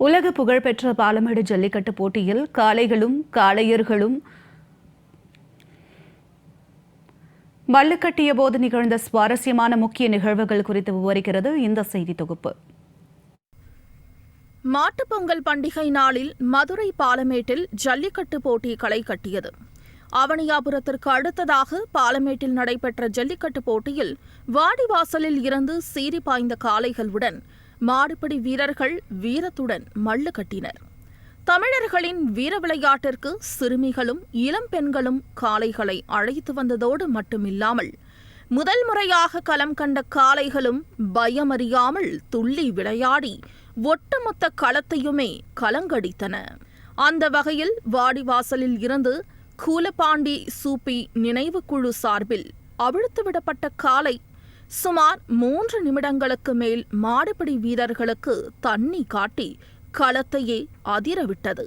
உலக புகழ்பெற்ற பாலமேடு ஜல்லிக்கட்டு போட்டியில் காளைகளும் காளையர்களும் மல்லு கட்டிய போது நிகழ்ந்த சுவாரஸ்யமான முக்கிய நிகழ்வுகள் குறித்து விவரிக்கிறது இந்த செய்தி தொகுப்பு. மாட்டுப்பொங்கல் பண்டிகை நாளில் மதுரை பாலமேட்டில் ஜல்லிக்கட்டு போட்டி களை கட்டியது. அவனியாபுரத்திற்கு அடுத்ததாக பாலமேட்டில் நடைபெற்ற ஜல்லிக்கட்டு போட்டியில் வாடிவாசலில் இருந்து சீறி பாய்ந்த காளைகளுடன் மாடுபிடி வீரர்கள் வீரத்துடன் மல்லு கட்டினர். தமிழர்களின் வீர விளையாட்டிற்கு சிறுமிகளும் இளம் பெண்களும் காளைகளை அழைத்து வந்ததோடு மட்டுமில்லாமல் முதல் முறையாக களம் கண்ட காளைகளும் பயமறியாமல் துள்ளி விளையாடி ஒட்டுமொத்த களத்தையுமே கலங்கடித்தன. அந்த வகையில் வாடிவாசலில் இருந்து கூலப்பாண்டி சூப்பி நினைவு குழு சார்பில் அவிழ்த்துவிடப்பட்ட காளை சுமார் 3 நிமிடங்களுக்கு மேல் மாடுபிடி வீரர்களுக்கு தண்ணி காட்டி களத்தையே அதிரவிட்டது.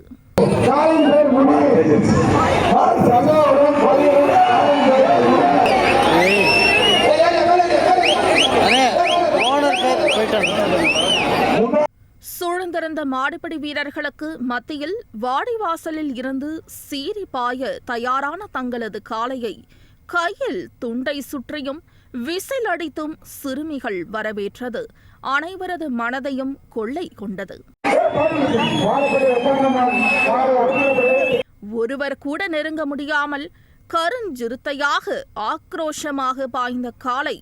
சூழ்ந்திருந்த மாடுபிடி வீரர்களுக்கு மத்தியில் வாடிவாசலில் இருந்து சீறி பாய தயாரான தங்களது காளையை கையில் துண்டை சுற்றியும் விசில் அடித்தும் சிறுமிகள் வரவேற்றது அனைவரது மனதையும் கொள்ளை கொண்டது. ஒருவர் கூட நெருங்க முடியாமல் கருஞ்சிறுத்தையாக ஆக்ரோஷமாக பாய்ந்த காளை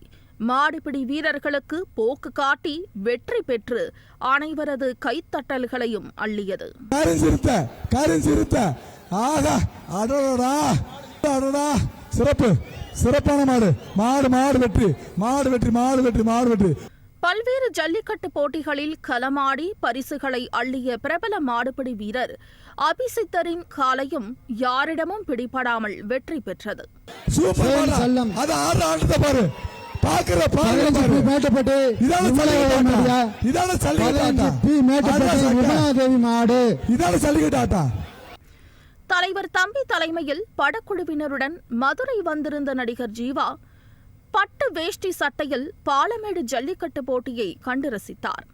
மாடுபிடி வீரர்களுக்கு போக்கு காட்டி வெற்றி பெற்று அனைவரது கைத்தட்டல்களையும் அள்ளியது. சிறப்பான மாடு வெற்றி. பல்வேறு ஜல்லிக்கட்டு போட்டிகளில் களமாடி பரிசுகளை அள்ளிய பிரபல மாடுபிடி வீரர் அபிசித்தரின் காளையும் யாரிடமும் பிடிபடாமல் வெற்றி பெற்றது. தலைவர் தம்பி தலைமையில் படக்குழுவினருடன் மதுரை வந்திருந்த நடிகர் ஜீவா பட்டு வேஷ்டி சட்டையில் பாலமேடு ஜல்லிக்கட்டு போட்டியை கண்டு ரசித்தார்.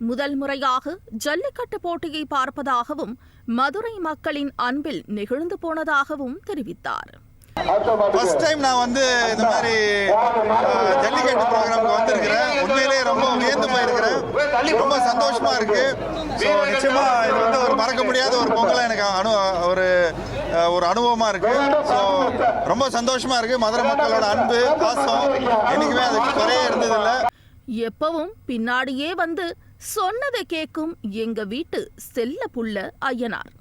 முதல் முறையாக ஜல்லிக்கட்டு போட்டியை பார்ப்பதாகவும் மதுரை மக்களின் அன்பில் நெகிழ்ந்து போனதாகவும் தெரிவித்தார். ஃபர்ஸ்ட் டைம் நான் இந்த மாதிரி ஜல்லிக்கட்டு ப்ரோக்ராமுக்கு வந்திருக்கிறேன். உண்மையிலேயே ரொம்ப வியந்து போயிருக்கிறேன். ரொம்ப சந்தோஷமா இருக்கு. நிச்சயமா இது ஒரு மறக்க முடியாத ஒரு பொங்கலாக எனக்கு ஒரு அனுபவமா இருக்கு. ஸோ ரொம்ப சந்தோஷமா இருக்கு. மதுரை மக்களோட அன்பு பாசம் என்னைக்குமே அதுக்கு குறையே இருந்ததில்லை. எப்பவும் பின்னாடியே வந்து சொன்னதை கேட்கும் எங்க வீட்டு செல்ல புள்ள ஐயனார்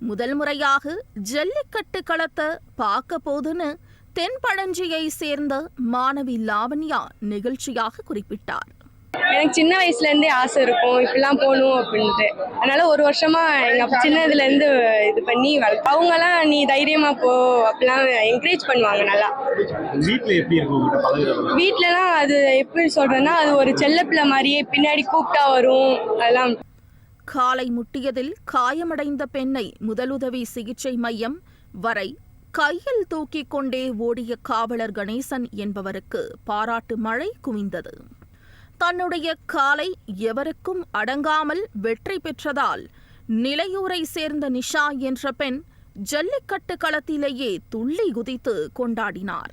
முதல் முறையாக ஜல்லிக்கட்டு களத்தை பார்க்க போதுன்னு தென்பழஞ்சியை சேர்ந்த மாணவி லாவண்யா நிகழ்ச்சியாக குறிப்பிட்டார். எனக்கு சின்ன வயசுலேருந்தே ஆசை இருக்கும் இப்படிலாம் போகணும் அப்படின்ட்டு. அதனால ஒரு வருஷமா எங்கள் சின்னதுலேருந்து இது பண்ணி அவங்கெல்லாம் நீ தைரியமா போ அப்படிலாம் என்கரேஜ் பண்ணுவாங்க. நல்லா வீட்டிலலாம் அது எப்படி சொல்றேன்னா அது ஒரு செல்லப்பிள்ளை மாதிரியே பின்னாடி கூப்பிட்டா வரும். அதெல்லாம் காலை முட்டியதில் காயமடைந்த பெண்ணை முதலுதவி சிகிச்சை மையம் வரை கையில் தூக்கிக் கொண்டே ஓடிய காவலர் கணேசன் என்பவருக்கு பாராட்டு மழை குவிந்தது. தன்னுடைய காலை எவருக்கும் அடங்காமல் வெற்றி பெற்றதால் நிலையூரை சேர்ந்த நிஷா என்ற பெண் ஜல்லிக்கட்டு களத்திலேயே துள்ளி குதித்து கொண்டாடினார்.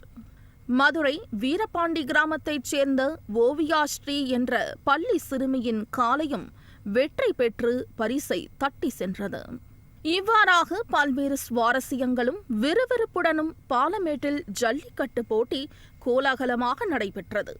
மதுரை வீரபாண்டி கிராமத்தைச் சேர்ந்த ஓவியா ஸ்ரீ என்ற பள்ளி சிறுமியின் காலையும் வெற்றி பெற்று பரிசை தட்டி சென்றது. இவ்வாறாக பல்வேறு சுவாரஸ்யங்களும் விறுவிறுப்புடனும் பாலமேட்டில் ஜல்லிக்கட்டு போட்டி கோலாகலமாக நடைபெற்றது.